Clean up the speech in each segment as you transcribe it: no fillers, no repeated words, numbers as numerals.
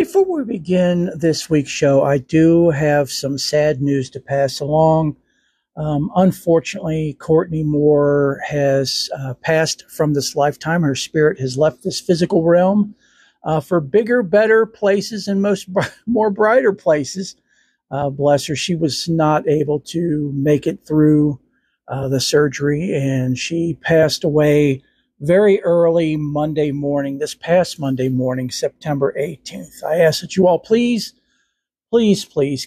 Before we begin this week's show, I do have some sad news to pass along. Unfortunately, Courtney Moore has passed from this lifetime. Her spirit has left this physical realm for bigger, better places and more brighter places. Bless her. She was not able to make it through the surgery, and she passed away very early Monday morning, this past Monday morning, September 18th. I ask that you all please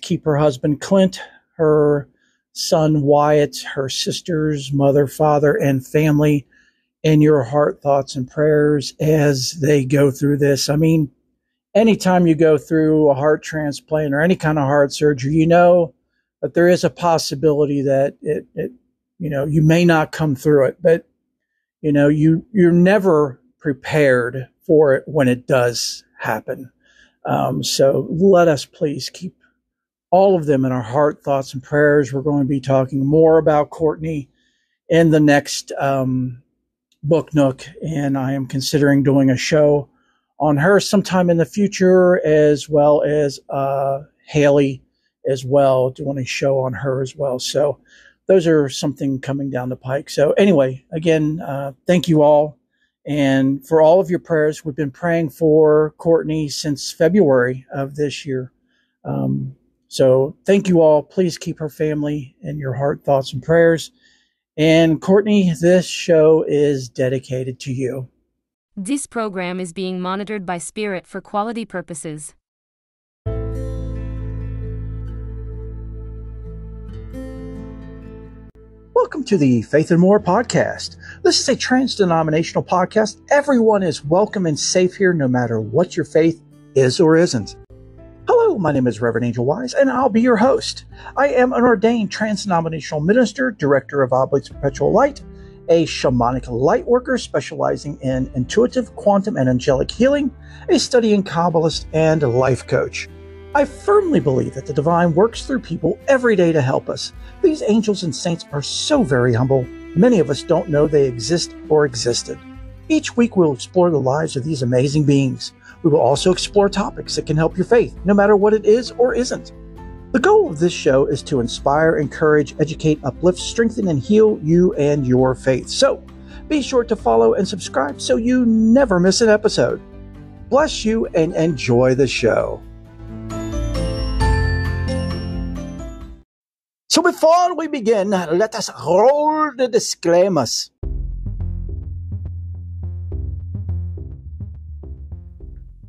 keep her husband Clint, her son Wyatt, her sisters, mother, father, and family in your heart, thoughts, and prayers as they go through this. I mean, anytime you go through a heart transplant or any kind of heart surgery, you know that there is a possibility that you may not come through it, but you're never prepared for it when it does happen. So let us please keep all of them in our heart, thoughts, and prayers. We're going to be talking more about Courtney in the next Book Nook, and I am considering doing a show on her sometime in the future, as well as Haley as well, doing a show on her as well. So those are something coming down the pike. So anyway, again, thank you all. And for all of your prayers, we've been praying for Courtney since February of this year. So thank you all. Please keep her family in your heart, thoughts, and prayers. And Courtney, this show is dedicated to you. This program is being monitored by Spirit for quality purposes. Welcome to the Faith and More podcast. This is a trans-denominational podcast. Everyone is welcome and safe here, no matter what your faith is or isn't. Hello, my name is Reverend Angel Wise, and I'll be your host. I am an ordained trans-denominational minister, director of Oblates Perpetual Light, a shamanic light worker specializing in intuitive, quantum, and angelic healing, a studying Kabbalist, and life coach. I firmly believe that the divine works through people every day to help us. These angels and saints are so very humble, many of us don't know they exist or existed. Each week we'll explore the lives of these amazing beings. We will also explore topics that can help your faith, no matter what it is or isn't. The goal of this show is to inspire, encourage, educate, uplift, strengthen, and heal you and your faith. So be sure to follow and subscribe so you never miss an episode. Bless you and enjoy the show. So before we begin, let us roll the disclaimers.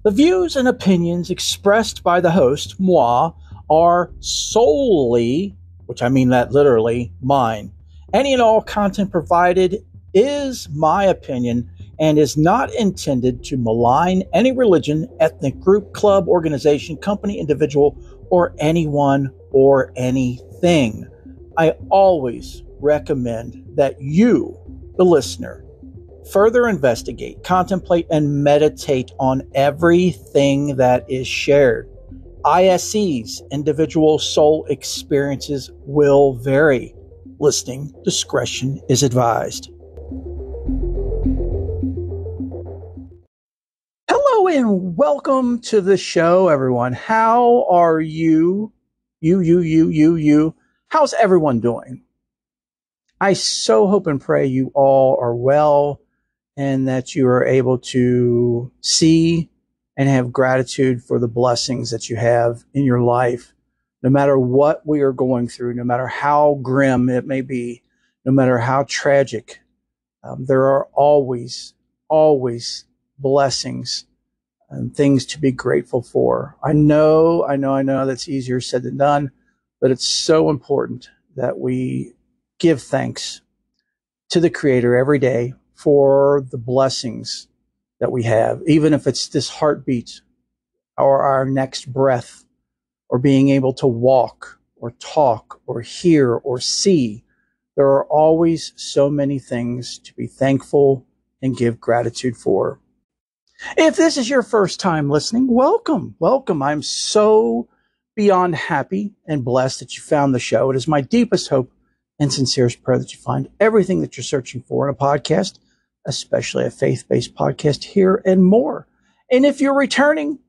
The views and opinions expressed by the host, moi, are solely, which I mean that literally, mine. Any and all content provided is my opinion and is not intended to malign any religion, ethnic group, club, organization, company, individual, or anyone or anything. I always recommend that you, the listener, further investigate, contemplate, and meditate on everything that is shared. ISE's individual soul experiences will vary. Listening discretion is advised. Hello and welcome to the show, everyone. How are you? You. How's everyone doing? I so hope and pray you all are well and that you are able to see and have gratitude for the blessings that you have in your life, no matter what we are going through, no matter how grim it may be, no matter how tragic. There are always blessings and things to be grateful for. I know that's easier said than done, but it's so important that we give thanks to the Creator every day for the blessings that we have, even if it's this heartbeat or our next breath or being able to walk or talk or hear or see. There are always so many things to be thankful and give gratitude for. If this is your first time listening, welcome. I'm so beyond happy and blessed that you found the show. It is my deepest hope and sincerest prayer that you find everything that you're searching for in a podcast, especially a faith-based podcast here and more. And if you're returning,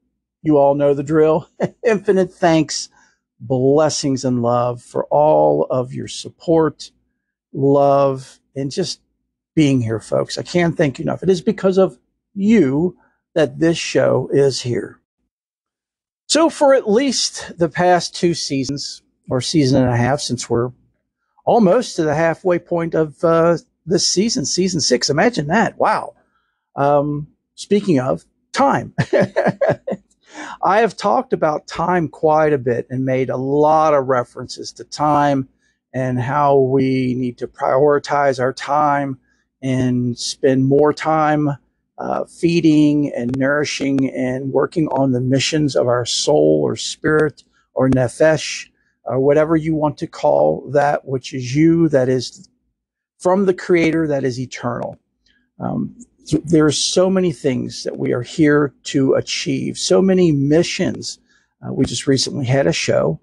You all know the drill. Infinite thanks, blessings, and love for all of your support, love, and just being here, folks. I can't thank you enough. It is because of you that this show is here. So for at least the past 2 seasons, or season and a half, since we're almost to the halfway point of this season, season 6. Imagine that. Wow. Speaking of time, I have talked about time quite a bit and made a lot of references to time and how we need to prioritize our time and spend more time feeding and nourishing and working on the missions of our soul or spirit or nefesh, or whatever you want to call that, which is you, that is from the Creator, that is eternal. There are so many things that we are here to achieve, so many missions. We just recently had a show,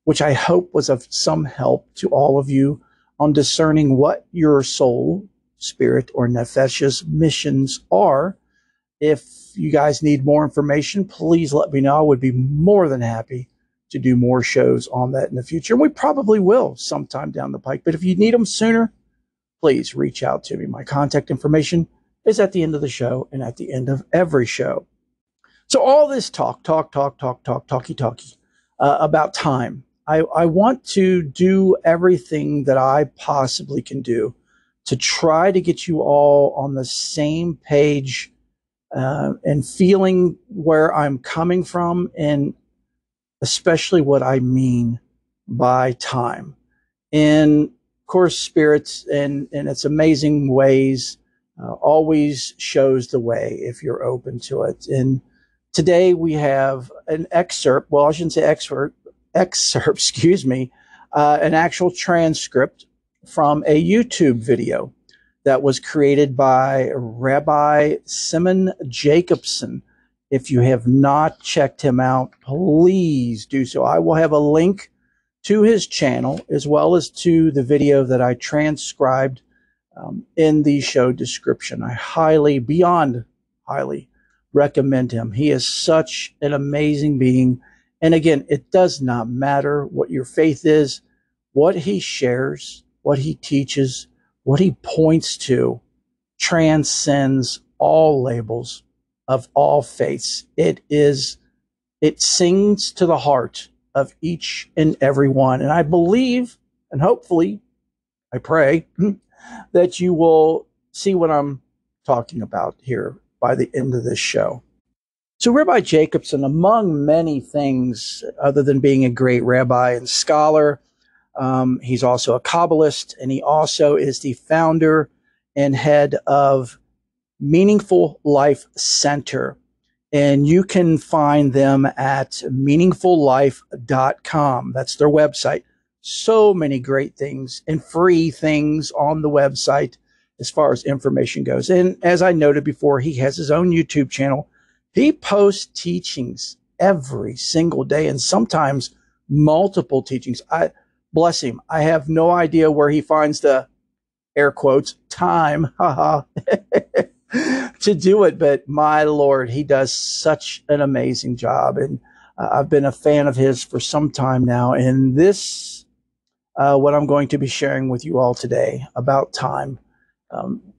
which I hope was of some help to all of you on discerning what your soul, spirit, or nefesh's missions are. If you guys need more information, please let me know. I would be more than happy to do more shows on that in the future. And we probably will sometime down the pike. But if you need them sooner, please reach out to me. My contact information is at the end of the show and at the end of every show. So all this talky about time. I want to do everything that I possibly can do to try to get you all on the same page and feeling where I'm coming from, and especially what I mean by time. And of course, spirits in its amazing ways always shows the way if you're open to it. And today we have an excerpt, well, I shouldn't say excerpt, excuse me, an actual transcript from a YouTube video that was created by Rabbi Simon Jacobson. If you have not checked him out, please do so. I will have a link to his channel as well as to the video that I transcribed in the show description. I beyond highly recommend him. He is such an amazing being. And again, it does not matter what your faith is, what he shares, what he teaches, what he points to transcends all labels of all faiths. It sings to the heart of each and every one. And I believe, and hopefully, I pray, that you will see what I'm talking about here by the end of this show. So Rabbi Jacobson, among many things, other than being a great rabbi and scholar, he's also a Kabbalist, and he also is the founder and head of Meaningful Life Center. And you can find them at meaningfullife.com. That's their website. So many great things and free things on the website as far as information goes. And as I noted before, he has his own YouTube channel. He posts teachings every single day, and sometimes multiple teachings. Bless him. I have no idea where he finds the, air quotes, time to do it. But my Lord, he does such an amazing job. And I've been a fan of his for some time now. And this, what I'm going to be sharing with you all today about time,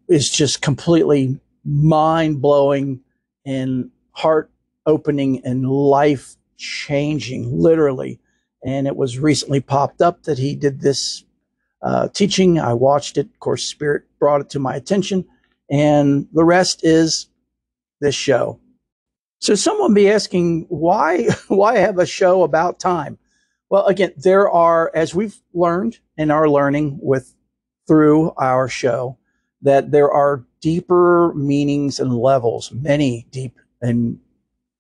is just completely mind-blowing and heart-opening and life-changing, literally. And it was recently popped up that he did this teaching. I watched it. Of course, Spirit brought it to my attention. And the rest is this show. So someone be asking, why have a show about time? Well, again, there are, as we've learned and are learning through our show, that there are deeper meanings and levels, many deep and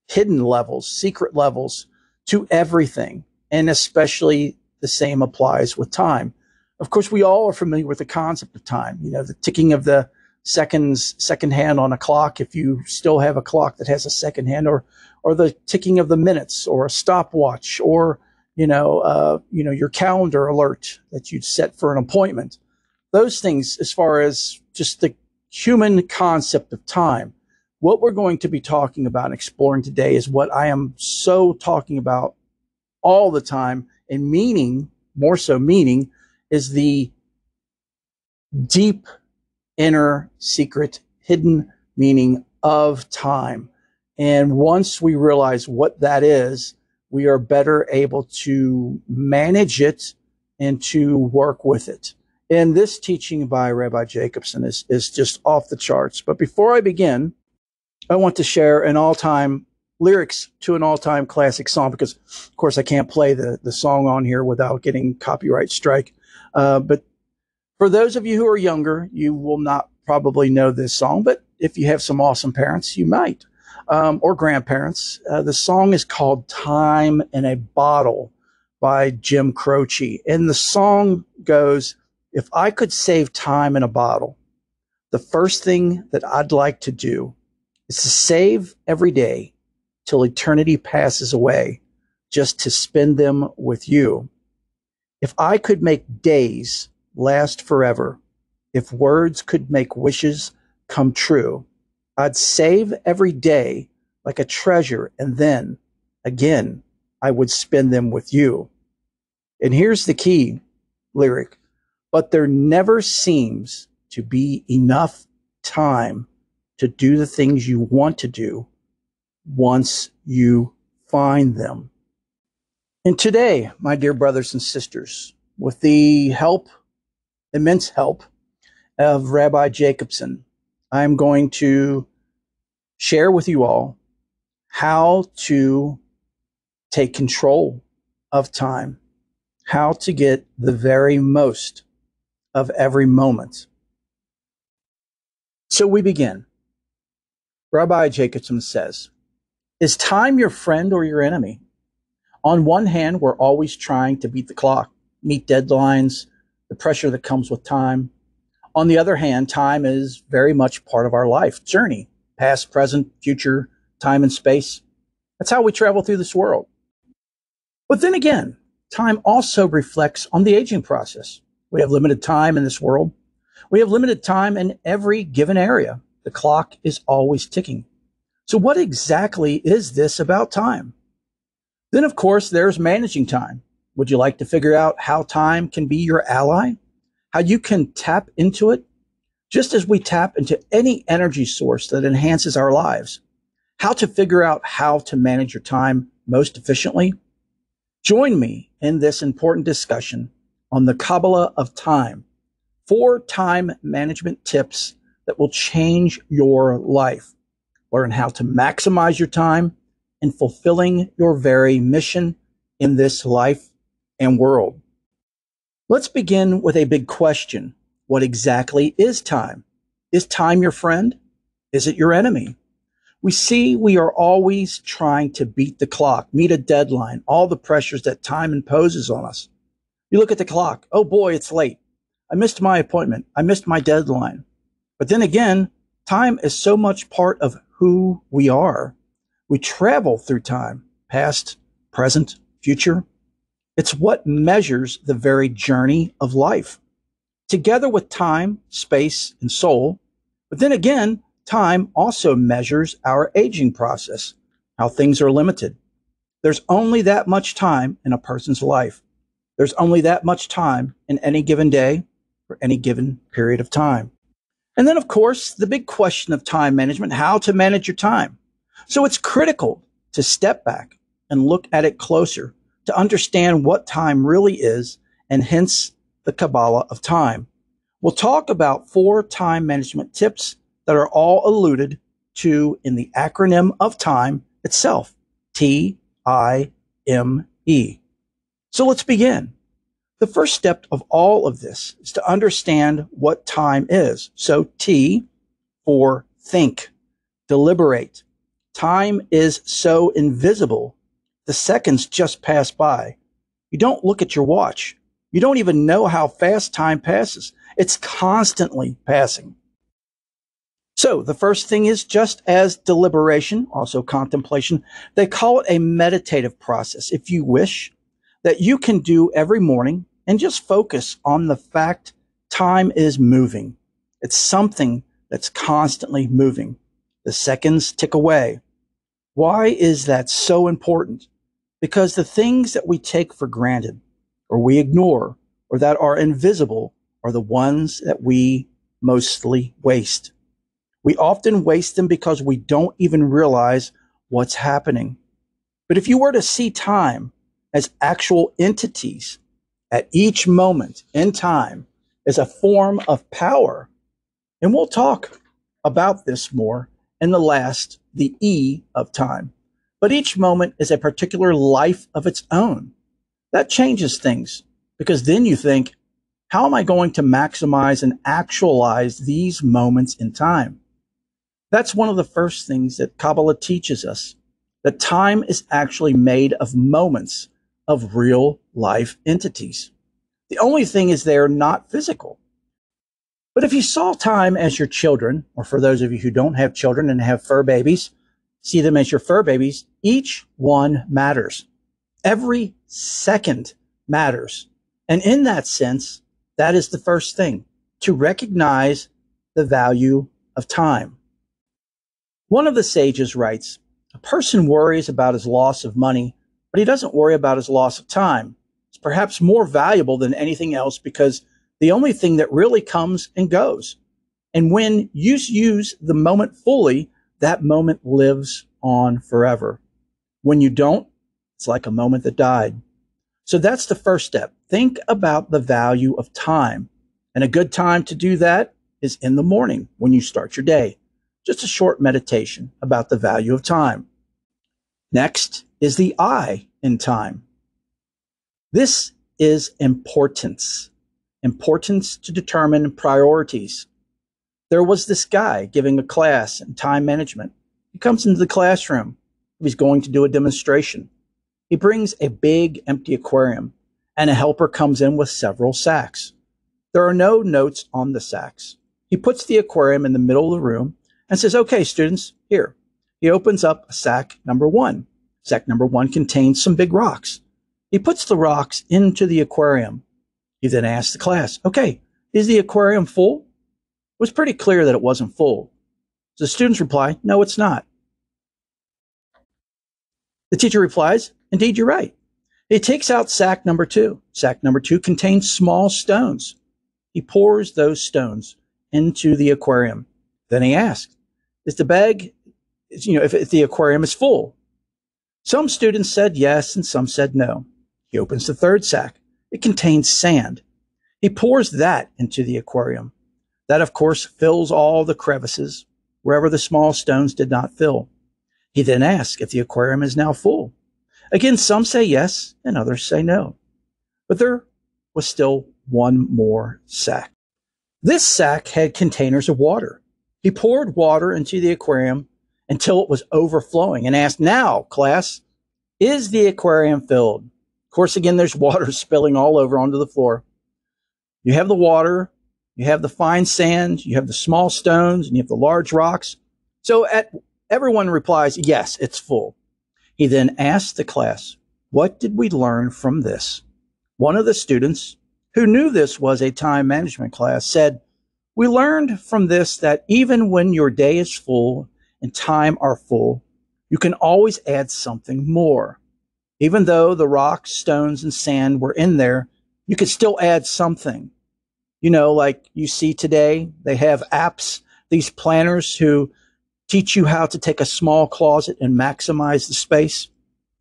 hidden levels, secret levels to everything. And especially the same applies with time. Of course, we all are familiar with the concept of time, the ticking of the second hand on a clock, if you still have a clock that has a second hand, or the ticking of the minutes, or a stopwatch, or your calendar alert that you'd set for an appointment. Those things, as far as just the human concept of time. What we're going to be talking about and exploring today is what I am so talking about all the time, and meaning, more so meaning, is the deep inner secret hidden meaning of time. And once we realize what that is, we are better able to manage it and to work with it. And this teaching by Rabbi Jacobson is just off the charts. But before I begin, I want to share an all-time lyrics to an all-time classic song, because of course I can't play the song on here without getting copyright strike. But for those of you who are younger, you will not probably know this song, but if you have some awesome parents, you might, or grandparents. The song is called Time in a Bottle by Jim Croce. And the song goes, if I could save time in a bottle, the first thing that I'd like to do is to save every day till eternity passes away, just to spend them with you. If I could make days last forever, if words could make wishes come true, I'd save every day like a treasure, and then again I would spend them with you. And here's the key lyric: but there never seems to be enough time to do the things you want to do once you find them. And today, my dear brothers and sisters, with the help, immense help, of Rabbi Jacobson, I'm going to share with you all how to take control of time, how to get the very most of every moment. So we begin. Rabbi Jacobson says, is time your friend or your enemy? On one hand, we're always trying to beat the clock, meet deadlines, the pressure that comes with time. On the other hand, time is very much part of our life journey, past, present, future, time and space. That's how we travel through this world. But then again, time also reflects on the aging process. We have limited time in this world. We have limited time in every given area. The clock is always ticking. So what exactly is this about time? Then, of course, there's managing time. Would you like to figure out how time can be your ally? How you can tap into it? Just as we tap into any energy source that enhances our lives. How to figure out how to manage your time most efficiently? Join me in this important discussion on the Kabbalah of time. 4 time management tips that will change your life. Learn how to maximize your time in fulfilling your very mission in this life and world. Let's begin with a big question. What exactly is time? Is time your friend? Is it your enemy? We see we are always trying to beat the clock, meet a deadline, all the pressures that time imposes on us. You look at the clock. Oh boy, it's late. I missed my appointment. I missed my deadline. But then again, time is so much part of who we are. We travel through time, past, present, future. It's what measures the very journey of life, together with time, space, and soul. But then again, time also measures our aging process, how things are limited. There's only that much time in a person's life. There's only that much time in any given day or any given period of time. And then, of course, the big question of time management, how to manage your time. So it's critical to step back and look at it closer to understand what time really is, and hence the Kabbalah of time. We'll talk about 4 time management tips that are all alluded to in the acronym of time itself, TIME. So let's begin. The first step of all of this is to understand what time is. So T for think, deliberate. Time is so invisible, the seconds just pass by. You don't look at your watch. You don't even know how fast time passes. It's constantly passing. So the first thing is, just as deliberation, also contemplation, they call it a meditative process, if you wish, that you can do every morning and just focus on the fact time is moving. It's something that's constantly moving. The seconds tick away. Why is that so important? Because the things that we take for granted, or we ignore, or that are invisible, are the ones that we mostly waste. We often waste them because we don't even realize what's happening. But if you were to see time as actual entities at each moment in time as a form of power, and we'll talk about this more in the E of time. But each moment is a particular life of its own. That changes things because then you think, how am I going to maximize and actualize these moments in time? That's one of the first things that Kabbalah teaches us, that time is actually made of moments of real life entities. The only thing is they're not physical. But if you saw time as your children, or for those of you who don't have children and have fur babies, see them as your fur babies, each one matters. Every second matters. And in that sense, that is the first thing, to recognize the value of time. One of the sages writes, a person worries about his loss of money, but he doesn't worry about his loss of time. It's perhaps more valuable than anything else because the only thing that really comes and goes. And when you use the moment fully, that moment lives on forever. When you don't, it's like a moment that died. So that's the first step. Think about the value of time. And a good time to do that is in the morning when you start your day. Just a short meditation about the value of time. Next is the I in time. This is importance. Importance to determine priorities. There was this guy giving a class in time management. He comes into the classroom. He's going to do a demonstration. He brings a big empty aquarium, and a helper comes in with several sacks. There are no notes on the sacks. He puts the aquarium in the middle of the room and says, okay, students, here. He opens up sack number 1. Sack number 1 contains some big rocks. He puts the rocks into the aquarium. He then asks the class, okay, is the aquarium full? It was pretty clear that it wasn't full. So the students reply, no, it's not. The teacher replies, indeed, you're right. He takes out sack number 2. Sack number 2 contains small stones. He pours those stones into the aquarium. Then he asks, is the bag, if the aquarium is full? Some students said yes, and some said no. He opens the 3rd sack. It contains sand. He pours that into the aquarium. That, of course, fills all the crevices wherever the small stones did not fill. He then asks if the aquarium is now full. Again, some say yes and others say no. But there was still one more sack. This sack had containers of water. He poured water into the aquarium until it was overflowing and asked, now, class, is the aquarium filled? Of course, again, there's water spilling all over onto the floor. You have the water, you have the fine sand, you have the small stones, and you have the large rocks. So everyone replies, yes, it's full. He then asked the class, what did we learn from this? One of the students, who knew this was a time management class, said, we learned from this that even when your day is full and time are full, you can always add something more. Even though the rocks, stones, and sand were in there, you could still add something. Like you see today, they have apps, these planners who teach you how to take a small closet and maximize the space,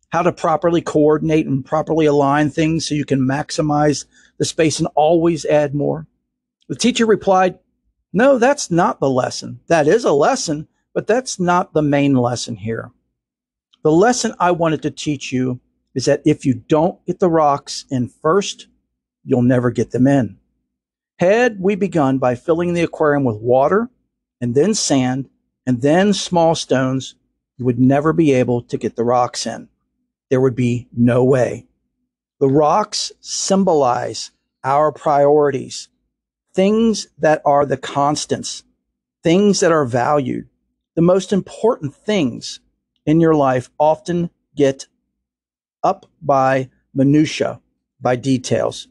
how to properly coordinate and properly align things so you can maximize the space and always add more. The teacher replied, no, that's not the lesson. That is a lesson, but that's not the main lesson here. The lesson I wanted to teach you is that if you don't get the rocks in first, you'll never get them in. Had we begun by filling the aquarium with water and then sand and then small stones, you would never be able to get the rocks in. There would be no way. The rocks symbolize our priorities, things that are the constants, things that are valued. The most important things in your life often get up by minutia, by details.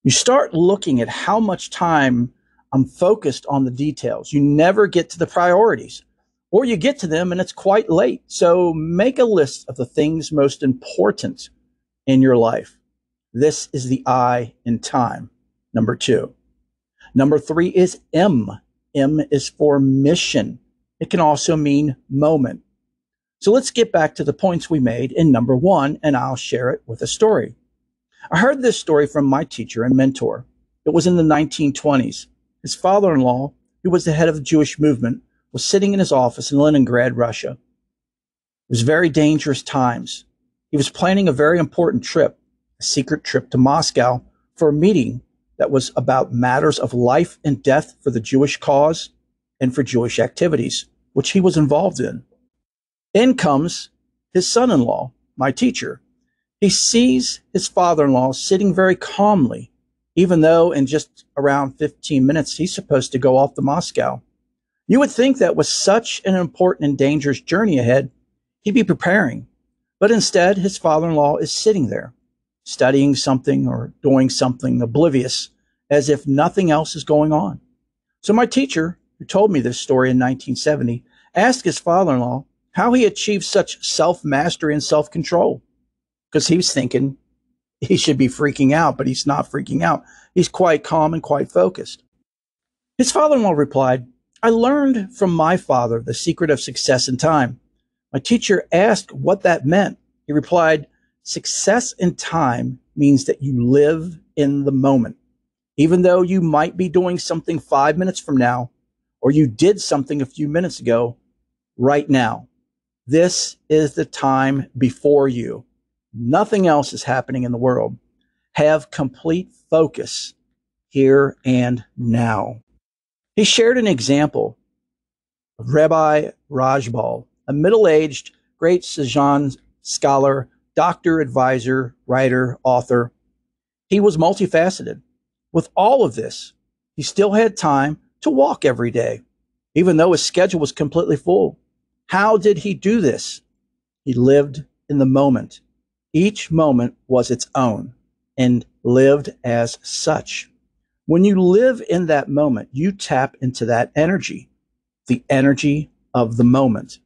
You start looking at how much time I'm focused on the details. You never get to the priorities, or you get to them and it's quite late. So make a list of the things most important in your life. This is the I in time. Number 2. Number 3 is M. M is for mission. It can also mean moment. So let's get back to the points we made in number 1, and I'll share it with a story. I heard this story from my teacher and mentor. It was in the 1920s. His father-in-law, who was the head of the Jewish movement, was sitting in his office in Leningrad, Russia. It was very dangerous times. He was planning a very important trip, a secret trip to Moscow, for a meeting that was about matters of life and death for the Jewish cause and for Jewish activities, which he was involved in. In comes his son-in-law, my teacher. He sees his father-in-law sitting very calmly, even though in just around 15 minutes he's supposed to go off to Moscow. You would think that with such an important and dangerous journey ahead, he'd be preparing. But instead, his father-in-law is sitting there, studying something or doing something oblivious, as if nothing else is going on. So my teacher, who told me this story in 1970, asked his father-in-law how he achieved such self-mastery and self-control. Because he was thinking he should be freaking out, but he's not freaking out. He's quite calm and quite focused. His father-in-law replied, I learned from my father the secret of success in time. My teacher asked what that meant. He replied, success in time means that you live in the moment. Even though you might be doing something 5 minutes from now, or you did something a few minutes ago, right now. This is the time before you. Nothing else is happening in the world. Have complete focus here and now. He shared an example of Rabbi Rajbal, a middle-aged, great Sejong scholar, doctor, advisor, writer, author. He was multifaceted. With all of this, he still had time to walk every day, even though his schedule was completely full. How did he do this? He lived in the moment. Each moment was its own and lived as such. When you live in that moment, you tap into that energy, the energy of the moment.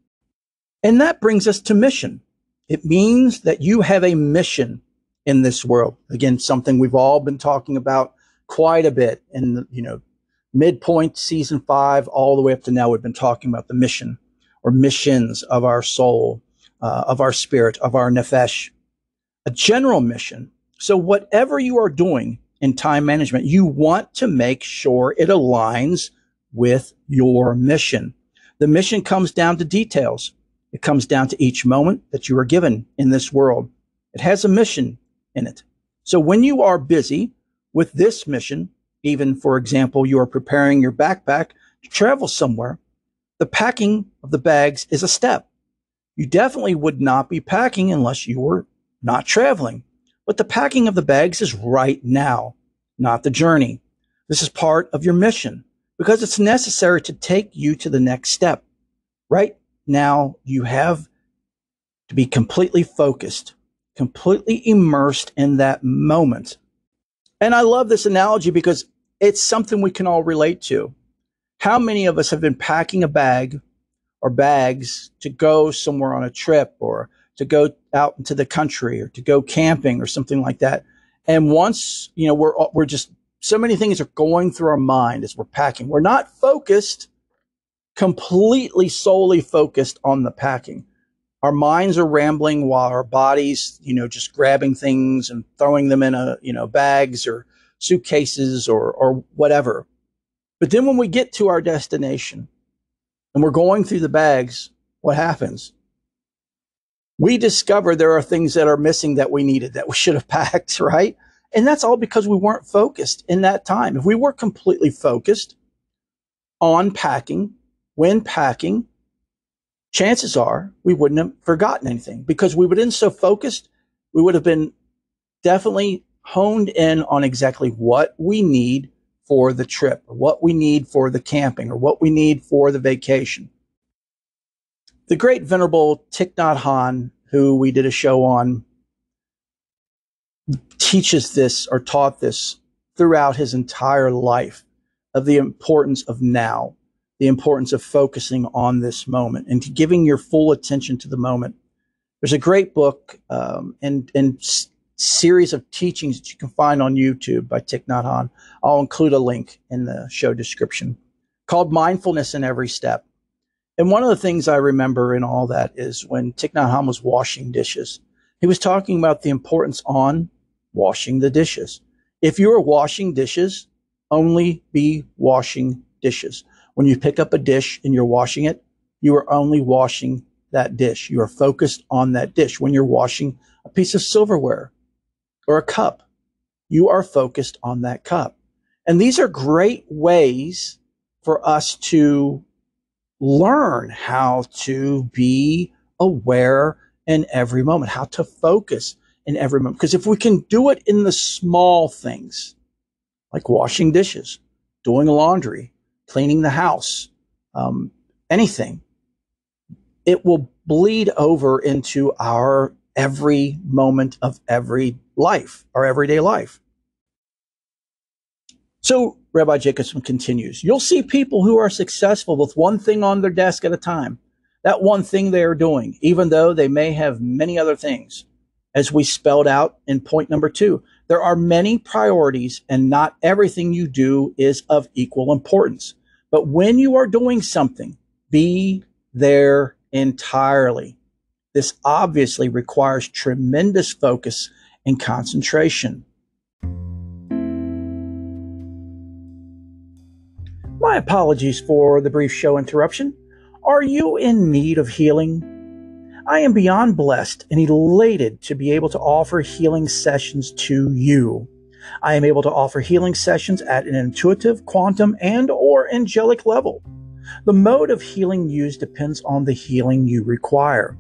And that brings us to mission. It means that you have a mission in this world. Again, something we've all been talking about quite a bit in, midpoint season 5, all the way up to now. We've been talking about the mission or missions of our soul, of our spirit, of our nefesh, a general mission. So whatever you are doing in time management, you want to make sure it aligns with your mission. The mission comes down to details. It comes down to each moment that you are given in this world. It has a mission in it. So when you are busy with this mission, even, for example, you are preparing your backpack to travel somewhere, the packing of the bags is a step. You definitely would not be packing unless you were not traveling. But the packing of the bags is right now, not the journey. This is part of your mission because it's necessary to take you to the next step. Right now, you have to be completely focused, completely immersed in that moment. And I love this analogy because it's something we can all relate to. How many of us have been packing a bag or bags to go somewhere on a trip or to go out into the country or to go camping or something like that? And once, we're just, so many things are going through our mind as we're packing. We're not focused, completely solely focused on the packing. Our minds are rambling while our bodies, just grabbing things and throwing them in bags or suitcases or whatever. But then when we get to our destination and we're going through the bags, what happens? We discover there are things that are missing that we needed, that we should have packed, right? And that's all because we weren't focused in that time. If we were completely focused on packing, when packing, chances are we wouldn't have forgotten anything because we would have been so focused, we would have been definitely honed in on exactly what we need for the trip, or what we need for the camping, or what we need for the vacation. The great venerable Thich Nhat Hanh, who we did a show on, teaches this or taught this throughout his entire life. of the importance of now, the importance of focusing on this moment and to giving your full attention to the moment. There's a great book and series of teachings that you can find on YouTube by Thich Nhat Hanh. I'll include a link in the show description, called Mindfulness in Every Step. And one of the things I remember in all that is when Thich Nhat Hanh was washing dishes, he was talking about the importance on washing the dishes. If you are washing dishes, only be washing dishes. When you pick up a dish and you're washing it, you are only washing that dish. You are focused on that dish. When you're washing a piece of silverware or a cup, you are focused on that cup. And these are great ways for us to learn how to be aware in every moment, how to focus in every moment. Because if we can do it in the small things, like washing dishes, doing laundry, cleaning the house, anything, it will bleed over into our every moment of every life, our everyday life. So Rabbi Jacobson continues, you'll see people who are successful with one thing on their desk at a time. That one thing they are doing, even though they may have many other things. As we spelled out in point number 2, there are many priorities and not everything you do is of equal importance. But when you are doing something, be there entirely. This obviously requires tremendous focus and concentration. My apologies for the brief show interruption. Are you in need of healing? I am beyond blessed and elated to be able to offer healing sessions to you. I am able to offer healing sessions at an intuitive, quantum, and or angelic level. The mode of healing used depends on the healing you require.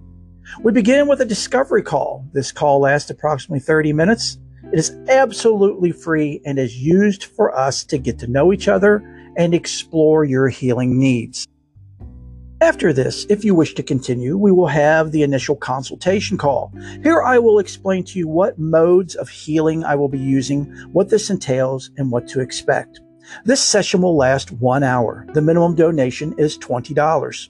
We begin with a discovery call. This call lasts approximately 30 minutes. It is absolutely free and is used for us to get to know each other and explore your healing needs. After this, if you wish to continue, we will have the initial consultation call. Here I will explain to you what modes of healing I will be using, what this entails, and what to expect. This session will last 1 hour. The minimum donation is $20.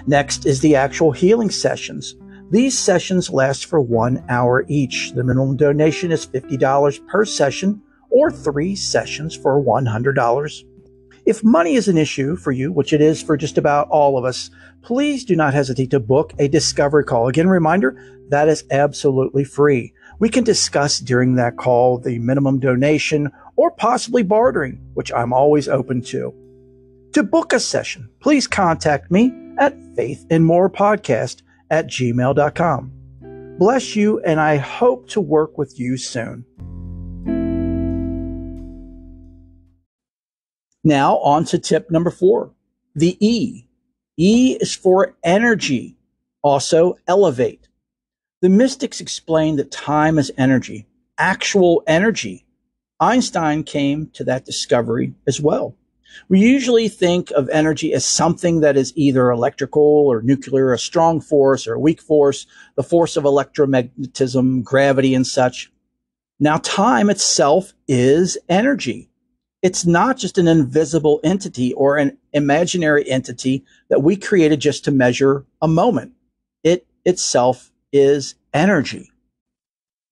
Next is the actual healing sessions. These sessions last for 1 hour each. The minimum donation is $50 per session or 3 sessions for $100. If money is an issue for you, which it is for just about all of us, please do not hesitate to book a discovery call. Again, reminder, that is absolutely free. We can discuss during that call the minimum donation or possibly bartering, which I'm always open to. To book a session, please contact me at faithandmorepodcast@gmail.com. Bless you, and I hope to work with you soon. Now on to tip number 4, the E. E is for energy, also elevate. The mystics explained that time is energy, actual energy. Einstein came to that discovery as well. We usually think of energy as something that is either electrical or nuclear, a strong force or a weak force, the force of electromagnetism, gravity, and such. Now, time itself is energy. It's not just an invisible entity or an imaginary entity that we created just to measure a moment. It itself is energy.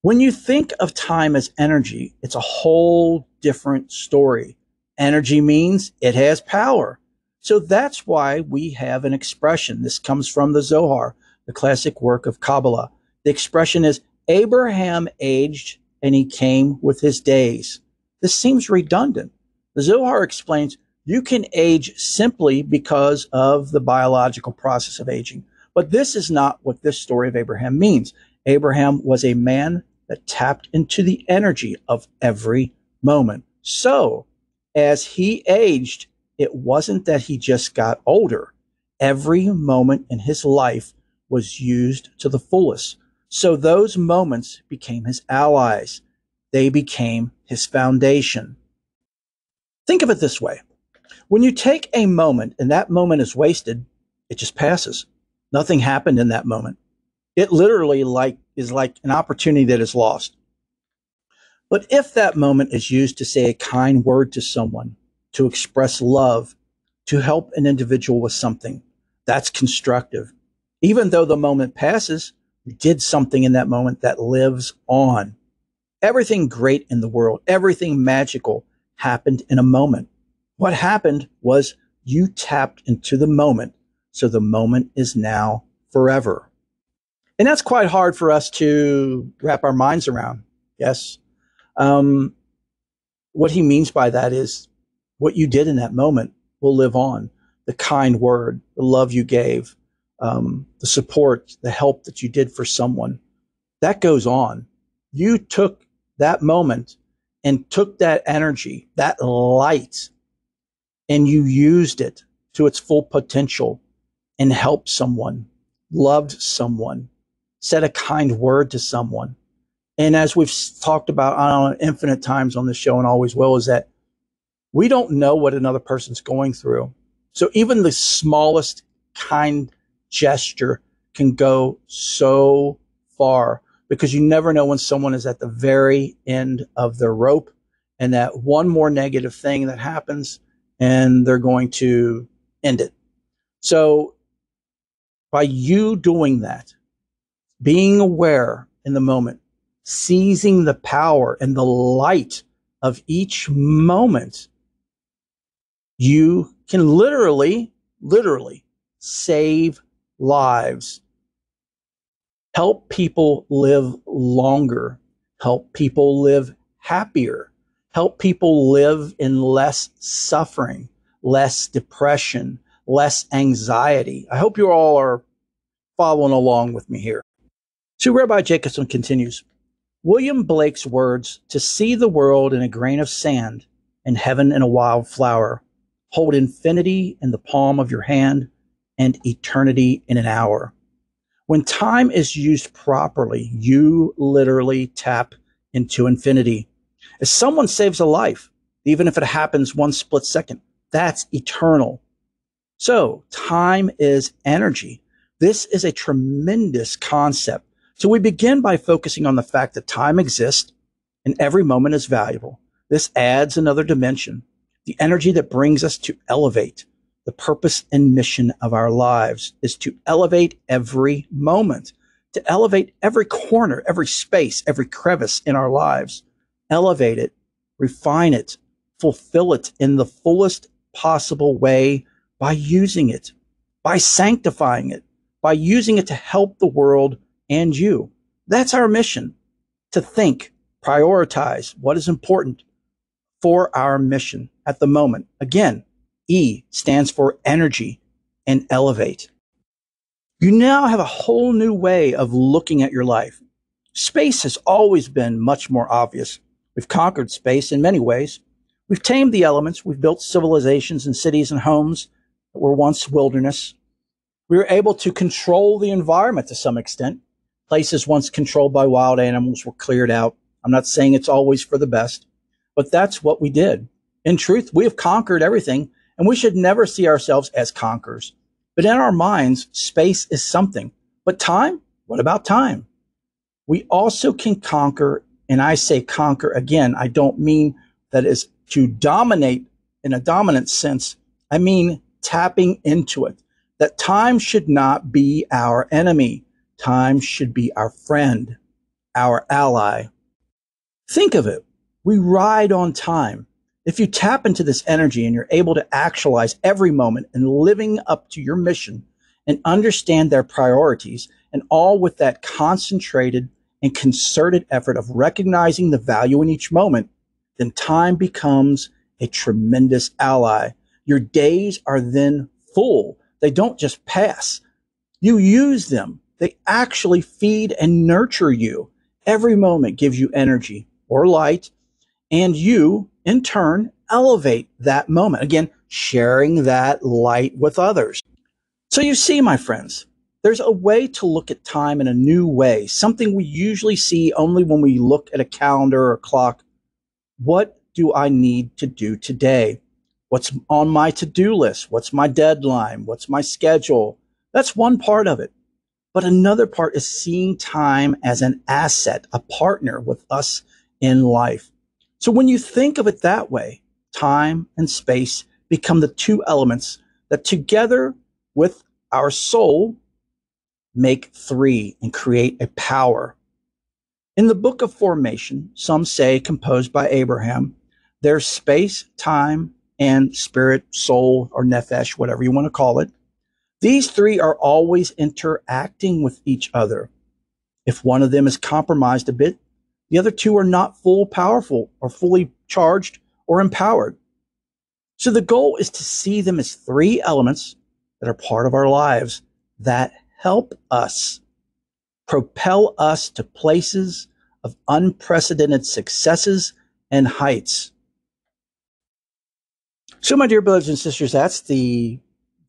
When you think of time as energy, it's a whole different story. Energy means it has power. So that's why we have an expression. This comes from the Zohar, the classic work of Kabbalah. The expression is, Abraham aged and he came with his days. This seems redundant. The Zohar explains you can age simply because of the biological process of aging. But this is not what this story of Abraham means. Abraham was a man that tapped into the energy of every moment. So, as he aged, it wasn't that he just got older. Every moment in his life was used to the fullest. So those moments became his allies. They became his foundation. Think of it this way. When you take a moment and that moment is wasted, it just passes. Nothing happened in that moment. It literally is like an opportunity that is lost. But if that moment is used to say a kind word to someone, to express love, to help an individual with something. That's constructive. Even though the moment passes, you did something in that moment that lives on. Everything great in the world, everything magical happened in a moment. What happened was you tapped into the moment. So the moment is now forever. And that's quite hard for us to wrap our minds around. Yes. What he means by that is what you did in that moment will live on. The kind word, the love you gave, the support, the help that you did for someone, that goes on. You took that moment and took that energy, that light, and you used it to its full potential and helped someone, loved someone, said a kind word to someone. And as we've talked about infinite times on the show and always will, is that we don't know what another person's going through. So even the smallest kind gesture can go so far, because you never know when someone is at the very end of their rope and that one more negative thing that happens and they're going to end it. So by you doing that, being aware in the moment, seizing the power and the light of each moment, you can literally save lives, help people live longer, help people live happier, help people live in less suffering, less depression, less anxiety. I hope you all are following along with me here. So Rabbi Jacobson continues, William Blake's words, to see the world in a grain of sand and heaven in a wild flower, hold infinity in the palm of your hand and eternity in an hour. When time is used properly, you literally tap into infinity. If someone saves a life, even if it happens one split second, that's eternal. So time is energy. This is a tremendous concept. So we begin by focusing on the fact that time exists and every moment is valuable. This adds another dimension, the energy that brings us to elevate. The purpose and mission of our lives is to elevate every moment, to elevate every corner, every space, every crevice in our lives. Elevate it, refine it, fulfill it in the fullest possible way by using it, by sanctifying it, by using it to help the world and you. That's our mission, to think, prioritize what is important for our mission at the moment. Again, E stands for energy and elevate. You now have a whole new way of looking at your life. Space has always been much more obvious. We've conquered space in many ways. We've tamed the elements. We've built civilizations and cities and homes that were once wilderness. We were able to control the environment to some extent. Places once controlled by wild animals were cleared out. I'm not saying it's always for the best, but that's what we did. In truth, we have conquered everything, and we should never see ourselves as conquerors. But in our minds, space is something. But time? What about time? We also can conquer, and I say conquer again, I don't mean that is to dominate in a dominant sense. I mean tapping into it. That time should not be our enemy. Time should be our friend, our ally. Think of it. We ride on time. If you tap into this energy and you're able to actualize every moment and living up to your mission and understand their priorities, and all with that concentrated and concerted effort of recognizing the value in each moment, then time becomes a tremendous ally. Your days are then full. They don't just pass. You use them. They actually feed and nurture you. Every moment gives you energy or light, and you, in turn, elevate that moment. Again, sharing that light with others. So you see, my friends, there's a way to look at time in a new way, something we usually see only when we look at a calendar or a clock. What do I need to do today? What's on my to-do list? What's my deadline? What's my schedule? That's one part of it. But another part is seeing time as an asset, a partner with us in life. So when you think of it that way, time and space become the two elements that together with our soul make three and create a power. In the Book of Formation, some say composed by Abraham, there's space, time, and spirit, soul, or nephesh, whatever you want to call it. These three are always interacting with each other. If one of them is compromised a bit, the other two are not full powerful or fully charged or empowered. So the goal is to see them as three elements that are part of our lives that help us, propel us to places of unprecedented successes and heights. So, my dear brothers and sisters, that's the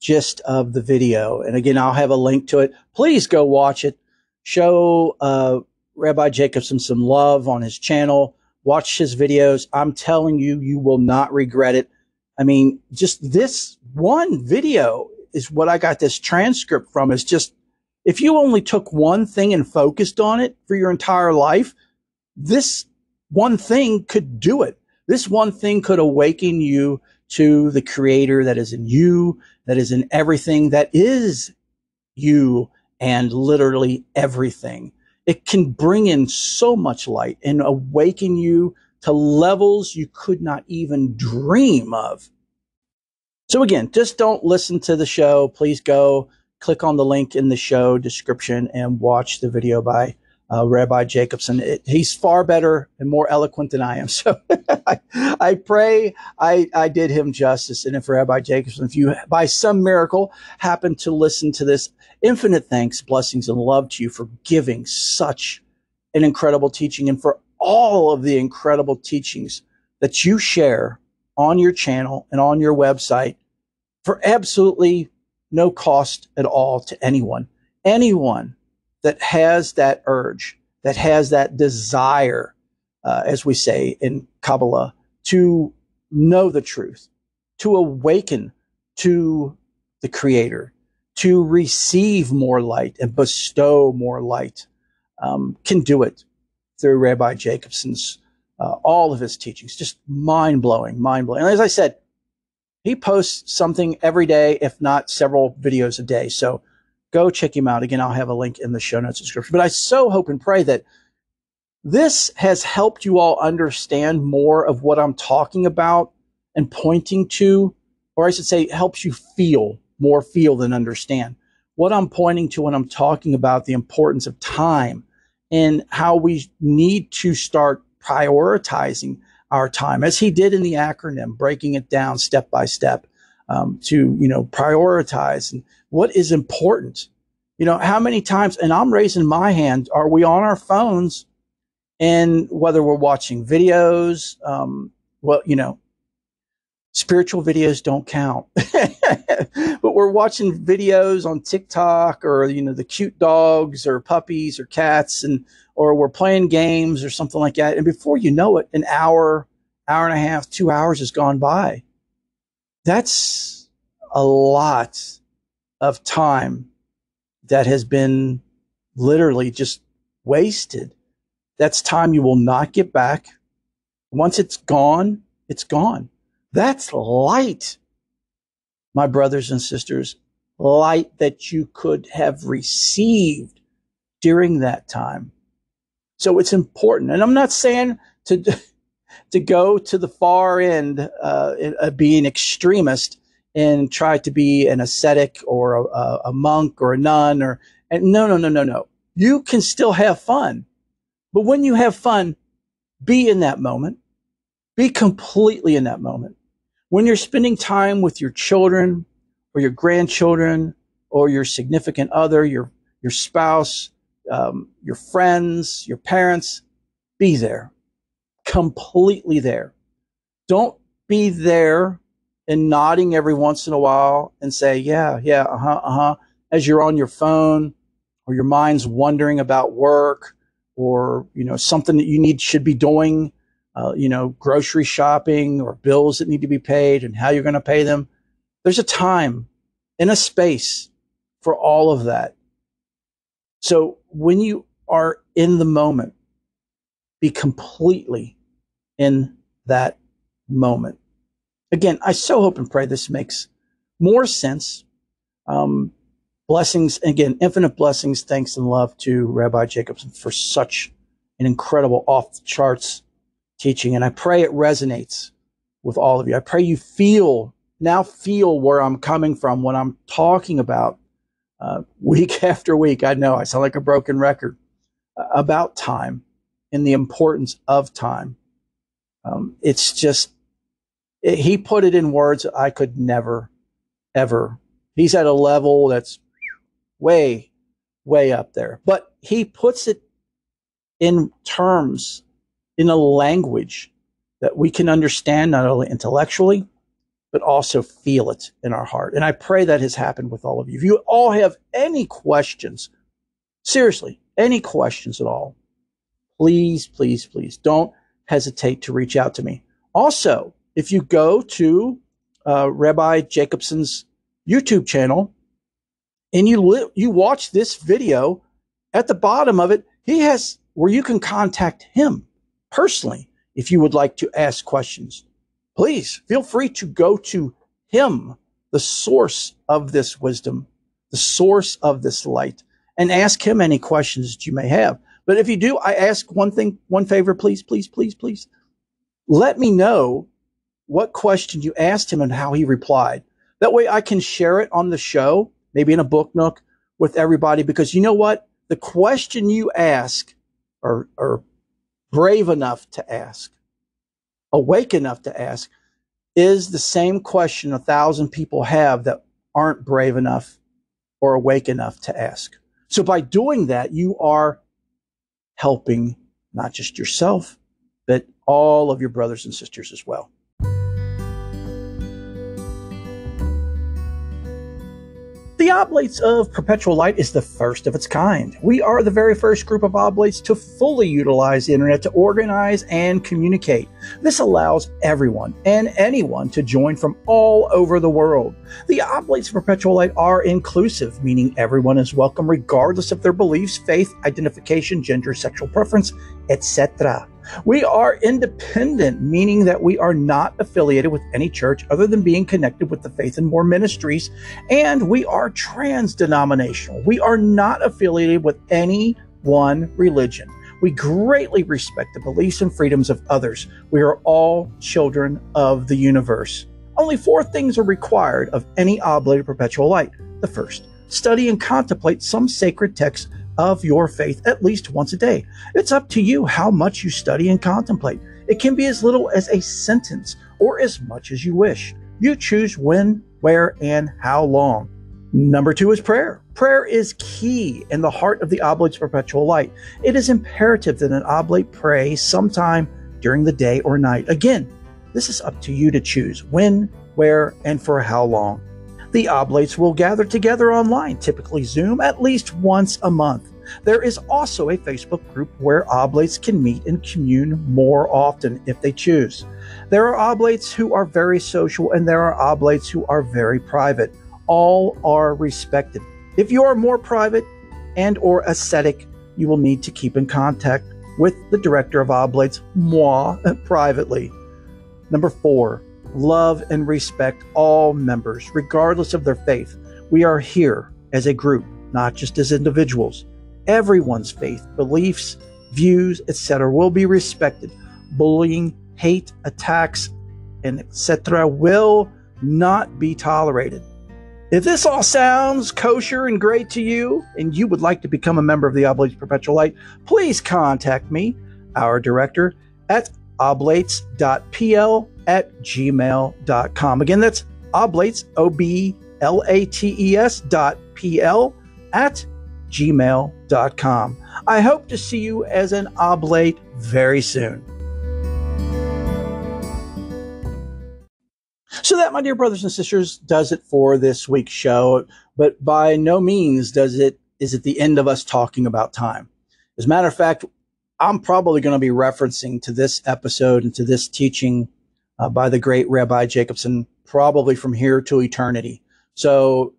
gist of the video. And again, I'll have a link to it. Please go watch it. Show Rabbi Jacobson some love on his channel. Watch his videos. I'm telling you, you will not regret it. I mean, just this one video is what I got this transcript from. Is just, if you only took one thing and focused on it for your entire life, this one thing could do it. This one thing could awaken you to the creator that is in you, that is in everything, that is you and literally everything. It can bring in so much light and awaken you to levels you could not even dream of. So again, just don't listen to the show. Please go click on the link in the show description and watch the video by Rabbi Jacobson. He's far better and more eloquent than I am. So I pray I did him justice. And if Rabbi Jacobson, if you by some miracle happen to listen to this, infinite thanks, blessings, and love to you for giving such an incredible teaching and for all of the incredible teachings that you share on your channel and on your website for absolutely no cost at all to anyone. Anyone that has that urge, that has that desire, as we say in Kabbalah, to know the truth, to awaken to the Creator, to receive more light and bestow more light, can do it through Rabbi Jacobson's, all of his teachings. Just mind-blowing, mind-blowing. And as I said, he posts something every day, if not several videos a day. So go check him out. Again, I'll have a link in the show notes description. But I so hope and pray that this has helped you all understand more of what I'm talking about and pointing to, or I should say, helps you feel more feel than understand what I'm pointing to when I'm talking about the importance of time and how we need to start prioritizing our time, as he did in the acronym, breaking it down step by step, to, prioritize and what is important. How many times, and I'm raising my hand, are we on our phones, and whether we're watching videos, spiritual videos don't count, but we're watching videos on TikTok, or, the cute dogs or puppies or cats, or we're playing games or something like that. And before you know it, an hour, hour and a half, 2 hours has gone by. That's a lot of time that has been literally just wasted. That's time you will not get back. Once it's gone, it's gone. That's light, my brothers and sisters, light that you could have received during that time. So it's important. And I'm not saying to go to the far end, be an extremist and try to be an ascetic or a monk or a nun, no. You can still have fun. But when you have fun, be in that moment. Be completely in that moment. When you're spending time with your children or your grandchildren or your significant other, your spouse, your friends, your parents, be there. Completely there. Don't be there and nodding every once in a while and say, yeah, as you're on your phone, or your mind's wondering about work, or, something that should be doing, grocery shopping or bills that need to be paid and how you're going to pay them. There's a time and a space for all of that. So when you are in the moment, be completely in that moment. Again, I so hope and pray this makes more sense. Blessings, again, infinite blessings, thanks and love to Rabbi Jacobson for such an incredible off-the-charts teaching. And I pray it resonates with all of you. I pray you feel where I'm coming from when I'm talking about week after week. I know I sound like a broken record about time and the importance of time. It's just, he put it in words I could never, ever. He's at a level that's way, way up there. But he puts it in terms, in a language that we can understand not only intellectually, but also feel it in our heart. And I pray that has happened with all of you. If you all have any questions, seriously, any questions at all, please, please, please don't hesitate to reach out to me. Also, if you go to Rabbi Jacobson's YouTube channel and you watch this video, at the bottom of it, he has where you can contact him personally if you would like to ask questions. Please feel free to go to him, the source of this wisdom, the source of this light, and ask him any questions that you may have. But if you do, I ask one favor, please, please, please, please. Let me know what question you asked him and how he replied. That way I can share it on the show, maybe in a book nook with everybody, because you know what? The question you ask are brave enough to ask, awake enough to ask, is the same question 1,000 people have that aren't brave enough or awake enough to ask. So by doing that, you are helping not just yourself, but all of your brothers and sisters as well. The Oblates of Perpetual Light is the first of its kind. We are the very first group of Oblates to fully utilize the internet to organize and communicate. This allows everyone and anyone to join from all over the world. The Oblates of Perpetual Light are inclusive, meaning everyone is welcome regardless of their beliefs, faith, identification, gender, sexual preference, etc. We are independent, meaning that we are not affiliated with any church other than being connected with the Faith and More ministries, and we are trans-denominational. We are not affiliated with any one religion. We greatly respect the beliefs and freedoms of others. We are all children of the universe. Only 4 things are required of any oblate of perpetual light. The first, study and contemplate some sacred text of your faith at least once a day. It's up to you how much you study and contemplate. It can be as little as a sentence or as much as you wish. You choose when, where, and how long. Number 2 is prayer. Prayer is key in the heart of the Oblates of Perpetual Light. It is imperative that an oblate pray sometime during the day or night. Again, this is up to you to choose when, where, and for how long. The Oblates will gather together online, typically Zoom, at least once a month. There is also a Facebook group where Oblates can meet and commune more often if they choose. There are Oblates who are very social and there are Oblates who are very private. All are respected. If you are more private and or ascetic, you will need to keep in contact with the director of Oblates, moi, privately. Number 4. Love and respect all members, regardless of their faith. We are here as a group, not just as individuals. Everyone's faith, beliefs, views, etc. will be respected. Bullying, hate, attacks, and etc. will not be tolerated. If this all sounds kosher and great to you, and you would like to become a member of the Oblates Perpetual Light, please contact me, our director, at oblates.pl@gmail.com. Again, that's oblates, oblates.pl @gmail.com. I hope to see you as an oblate very soon. So that, my dear brothers and sisters, does it for this week's show, but by no means is it the end of us talking about time. As a matter of fact, I'm probably going to be referencing to this episode and to this teaching by the great Rabbi Jacobson, probably from here to eternity. So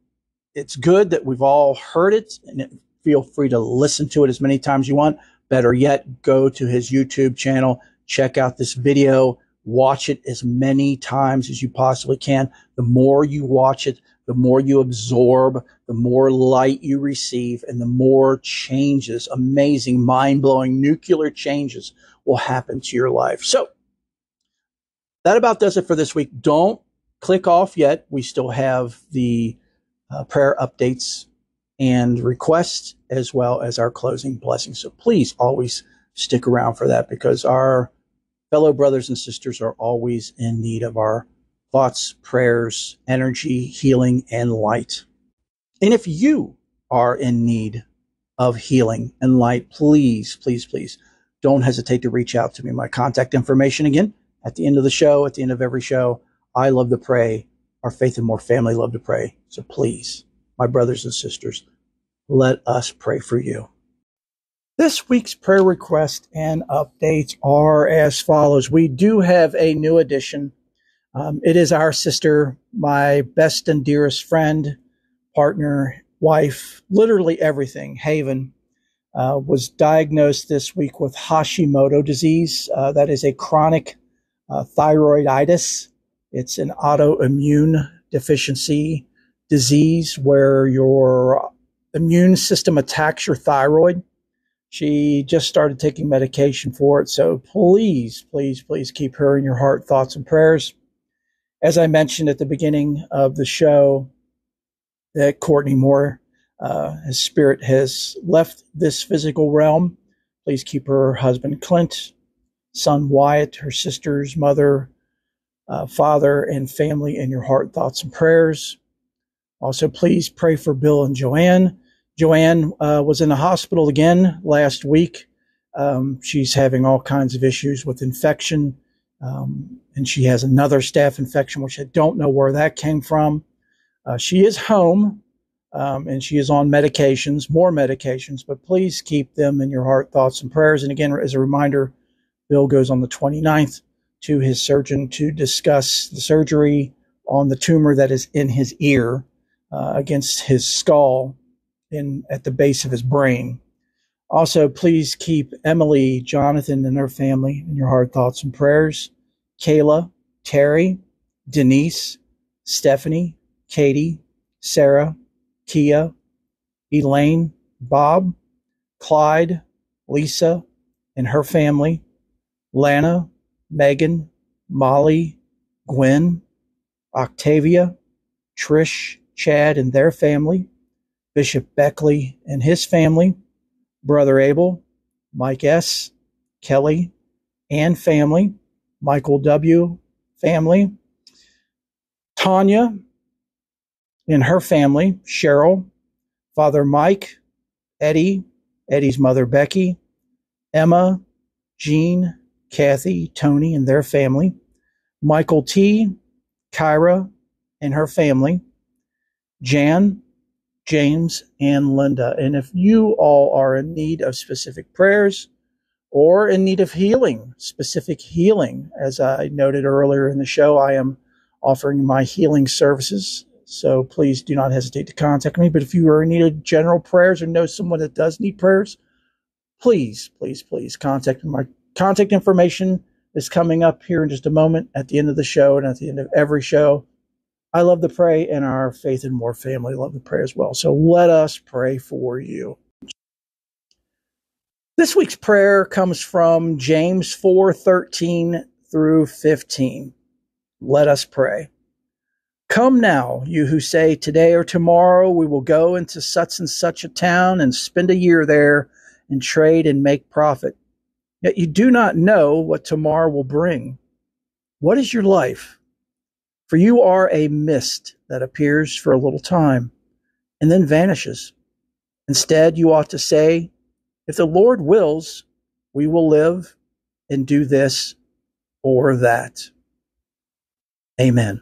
it's good that we've all heard it, and feel free to listen to it as many times as you want. Better yet, go to his YouTube channel, check out this video, Watch it as many times as you possibly can. The more you watch it, the more you absorb, the more light you receive, and the more changes, amazing, mind-blowing, nuclear changes will happen to your life. So that about does it for this week. Don't click off yet. We still have the prayer updates and requests, as well as our closing blessings. So please always stick around for that, because our fellow brothers and sisters are always in need of our thoughts, prayers, energy, healing, and light. And if you are in need of healing and light, please, please, please don't hesitate to reach out to me. My contact information, again, at the end of the show, at the end of every show. I love to pray. Our Faith and More family love to pray. So please, my brothers and sisters, let us pray for you. This week's prayer requests and updates are as follows. We do have a new addition. It is our sister, my best and dearest friend, partner, wife, literally everything, Haven, was diagnosed this week with Hashimoto disease. That is a chronic thyroiditis. It's an autoimmune deficiency disease where your immune system attacks your thyroid. She just started taking medication for it. So please, please, please keep her in your heart, thoughts, and prayers. As I mentioned at the beginning of the show, that Courtney Moore, his spirit has left this physical realm. Please keep her husband Clint, son Wyatt, her sister's mother, father, and family in your heart, thoughts, and prayers. Also, please pray for Bill and Joanne. Joanne was in the hospital again last week. She's having all kinds of issues with infection, and she has another staph infection, which I don't know where that came from. She is home, and she is on medications, more medications, but please keep them in your heart, thoughts, and prayers. And again, as a reminder, Bill goes on the 29th to his surgeon to discuss the surgery on the tumor that is in his ear against his skull at the base of his brain. Also, please keep Emily, Jonathan, and their family in your heart, thoughts, and prayers. Kayla, Terry, Denise, Stephanie, Katie, Sarah, Kia, Elaine, Bob, Clyde, Lisa, and her family, Lana, Megan, Molly, Gwen, Octavia, Trish, Chad, and their family, Bishop Beckley and his family, Brother Abel, Mike S., Kelly and family, Michael W. family, Tanya and her family, Cheryl, Father Mike, Eddie, Eddie's mother Becky, Emma, Jean, Kathy, Tony and their family, Michael T., Kyra and her family, Jan, James, and Linda. And if you all are in need of specific prayers or in need of healing, specific healing, as I noted earlier in the show, I am offering my healing services. So please do not hesitate to contact me. But if you are in need of general prayers or know someone that does need prayers, please, please, please contact me. My contact information is coming up here in just a moment at the end of the show and at the end of every show. I love to pray, and our Faith and More family love to pray as well. So let us pray for you. This week's prayer comes from James 4:13 through 15. Let us pray. Come now, you who say, today or tomorrow we will go into such and such a town and spend a year there and trade and make profit. Yet you do not know what tomorrow will bring. What is your life? For you are a mist that appears for a little time and then vanishes. Instead, you ought to say, if the Lord wills, we will live and do this or that. Amen.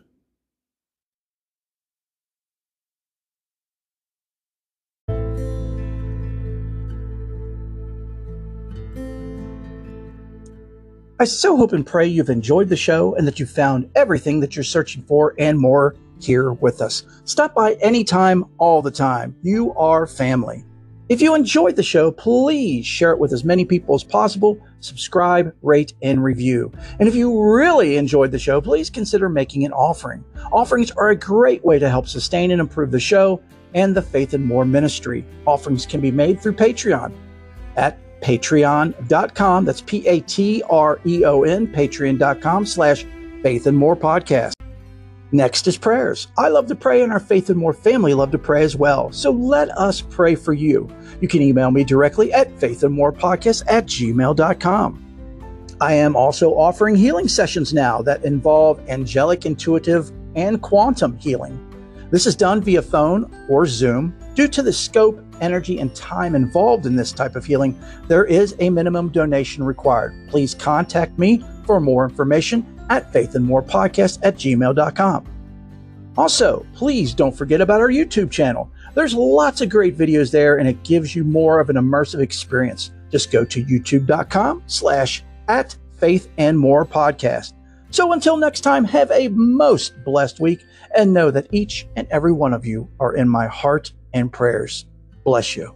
I so hope and pray you've enjoyed the show and that you found everything that you're searching for and more here with us. Stop by anytime, all the time. You are family. If you enjoyed the show, please share it with as many people as possible, subscribe, rate, and review. And if you really enjoyed the show, please consider making an offering. Offerings are a great way to help sustain and improve the show and the Faith and More ministry. Offerings can be made through Patreon at patreon.com. That's Patreon, patreon.com/Faith and More podcast. Next is prayers. I love to pray, and our Faith and More family love to pray as well. So let us pray for you. You can email me directly at faithandmorepodcast@gmail.com. I am also offering healing sessions now that involve angelic, intuitive, and quantum healing. This is done via phone or Zoom. Due to the scope, energy, and time involved in this type of healing, there is a minimum donation required. Please contact me for more information at faithandmorepodcast@gmail.com. Also, please don't forget about our YouTube channel. There's lots of great videos there, and it gives you more of an immersive experience. Just go to youtube.com/@faithandmorepodcast. So until next time, have a most blessed week, and know that each and every one of you are in my heart and prayers. Bless you.